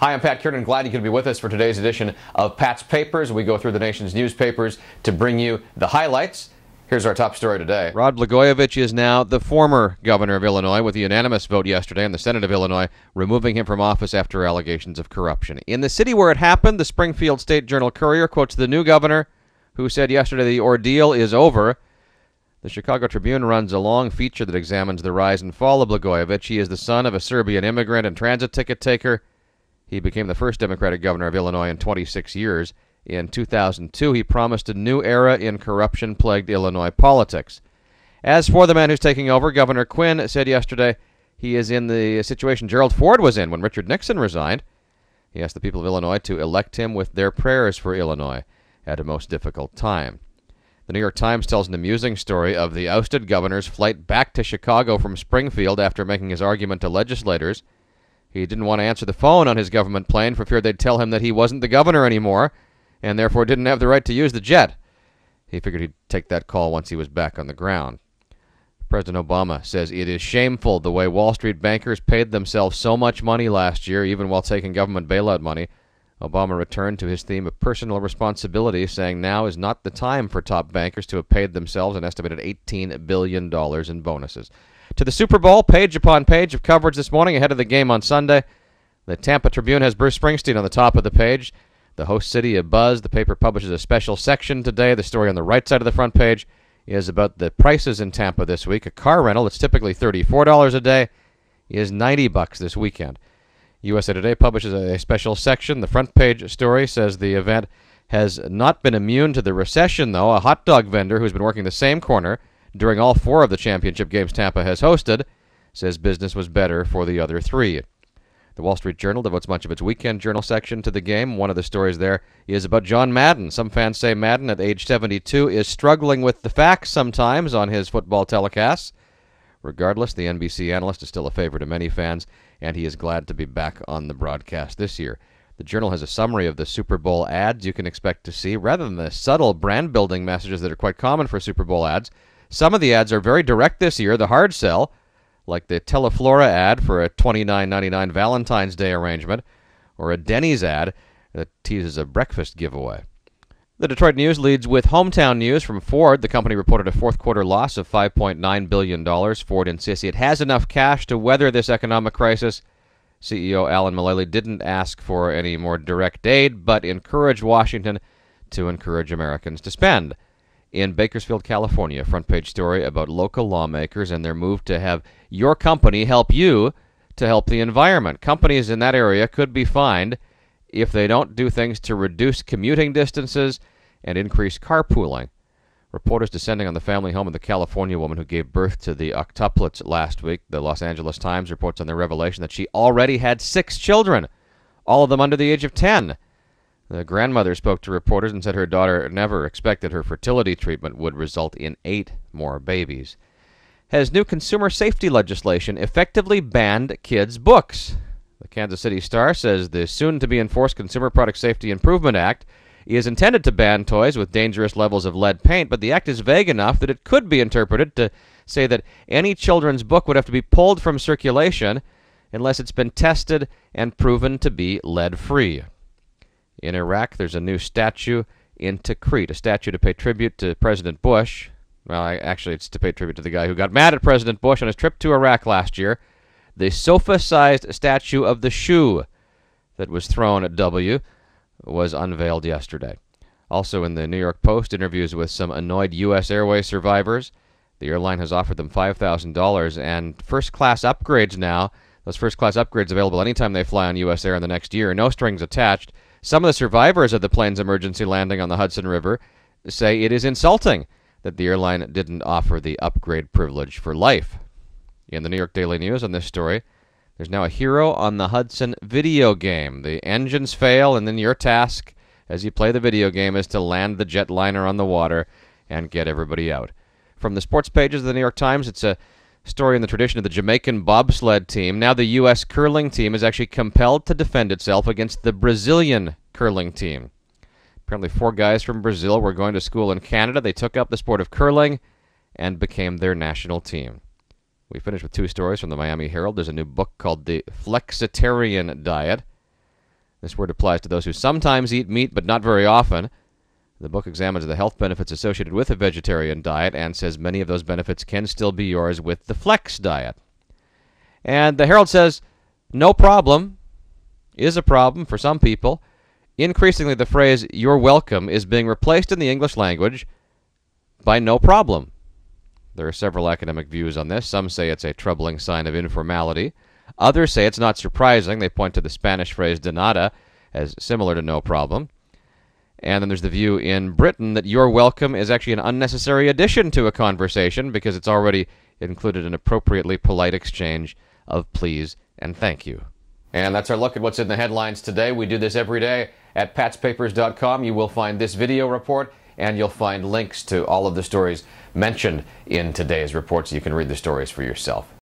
Hi, I'm Pat Kiernan. Glad you could be with us for today's edition of Pat's Papers. We go through the nation's newspapers to bring you the highlights. Here's our top story today. Rod Blagojevich is now the former governor of Illinois, with a unanimous vote yesterday in the Senate of Illinois removing him from office after allegations of corruption. In the city where it happened, the Springfield State Journal-Courier quotes the new governor, who said yesterday the ordeal is over. The Chicago Tribune runs a long feature that examines the rise and fall of Blagojevich. He is the son of a Serbian immigrant and transit ticket taker. He became the first Democratic governor of Illinois in 26 years. In 2002, he promised a new era in corruption-plagued Illinois politics. As for the man who's taking over, Governor Quinn said yesterday he is in the situation Gerald Ford was in when Richard Nixon resigned. He asked the people of Illinois to elect him with their prayers for Illinois at a most difficult time. The New York Times tells an amusing story of the ousted governor's flight back to Chicago from Springfield after making his argument to legislators. He didn't want to answer the phone on his government plane for fear they'd tell him that he wasn't the governor anymore and therefore didn't have the right to use the jet. He figured he'd take that call once he was back on the ground. President Obama says it is shameful the way Wall Street bankers paid themselves so much money last year, even while taking government bailout money. Obama returned to his theme of personal responsibility, saying now is not the time for top bankers to have paid themselves an estimated $18 billion in bonuses. To the Super Bowl, page upon page of coverage this morning ahead of the game on Sunday. The Tampa Tribune has Bruce Springsteen on the top of the page. The host city abuzz. The paper publishes a special section today. The story on the right side of the front page is about the prices in Tampa this week. A car rental that's typically $34 a day is $90 this weekend. USA Today publishes a special section. The front page story says the event has not been immune to the recession, though. A hot dog vendor who's been working the same corner during all four of the championship games Tampa has hosted says business was better for the other three. The Wall Street Journal devotes much of its weekend journal section to the game. One of the stories there is about John Madden. Some fans say Madden, at age 72, is struggling with the facts sometimes on his football telecasts. Regardless, the NBC analyst is still a favorite of many fans, and he is glad to be back on the broadcast this year. The Journal has a summary of the Super Bowl ads you can expect to see, rather than the subtle brand-building messages that are quite common for Super Bowl ads. Some of the ads are very direct this year, the hard sell, like the Teleflora ad for a $29.99 Valentine's Day arrangement, or a Denny's ad that teases a breakfast giveaway. The Detroit News leads with hometown news from Ford. The company reported a fourth-quarter loss of $5.9 billion. Ford insists it has enough cash to weather this economic crisis. CEO Alan Mulally didn't ask for any more direct aid, but encouraged Washington to encourage Americans to spend. In Bakersfield, California, front-page story about local lawmakers and their move to have your company help you to help the environment. Companies in that area could be fined if they don't do things to reduce commuting distances and increase carpooling. Reporters descending on the family home of the California woman who gave birth to the octuplets last week. The Los Angeles Times reports on the revelation that she already had 6 children, all of them under the age of 10. The grandmother spoke to reporters and said her daughter never expected her fertility treatment would result in 8 more babies. Has new consumer safety legislation effectively banned kids' books? The Kansas City Star says the soon-to-be-enforced Consumer Product Safety Improvement Act is intended to ban toys with dangerous levels of lead paint, but the act is vague enough that it could be interpreted to say that any children's book would have to be pulled from circulation unless it's been tested and proven to be lead-free. In Iraq, there's a new statue in Tikrit, a statue to pay tribute to President Bush. Well, actually, it's to pay tribute to the guy who got mad at President Bush on his trip to Iraq last year. The sofa-sized statue of the shoe that was thrown at W was unveiled yesterday. Also in the New York Post, interviews with some annoyed U.S. Airways survivors. The airline has offered them $5,000 and first-class upgrades now. Those first-class upgrades available anytime they fly on U.S. Air in the next year. No strings attached. Some of the survivors of the plane's emergency landing on the Hudson River say it is insulting that the airline didn't offer the upgrade privilege for life. In the New York Daily News on this story, there's now a hero on the Hudson video game. The engines fail, and then your task as you play the video game is to land the jetliner on the water and get everybody out. From the sports pages of the New York Times, it's a story in the tradition of the Jamaican bobsled team. Now the U.S. curling team is actually compelled to defend itself against the Brazilian curling team. Apparently 4 guys from Brazil were going to school in Canada. They took up the sport of curling and became their national team. We finished with 2 stories from the Miami Herald. There's a new book called The Flexitarian Diet. This word applies to those who sometimes eat meat but not very often. The book examines the health benefits associated with a vegetarian diet and says many of those benefits can still be yours with the Flex diet. And the Herald says, no problem is a problem for some people. Increasingly, the phrase, you're welcome, is being replaced in the English language by no problem. There are several academic views on this. Some say it's a troubling sign of informality. Others say it's not surprising. They point to the Spanish phrase de nada as similar to no problem. And then there's the view in Britain that you're welcome is actually an unnecessary addition to a conversation because it's already included an appropriately polite exchange of please and thank you. And that's our look at what's in the headlines today. We do this every day at patspapers.com. You will find this video report, and you'll find links to all of the stories mentioned in today's report so you can read the stories for yourself.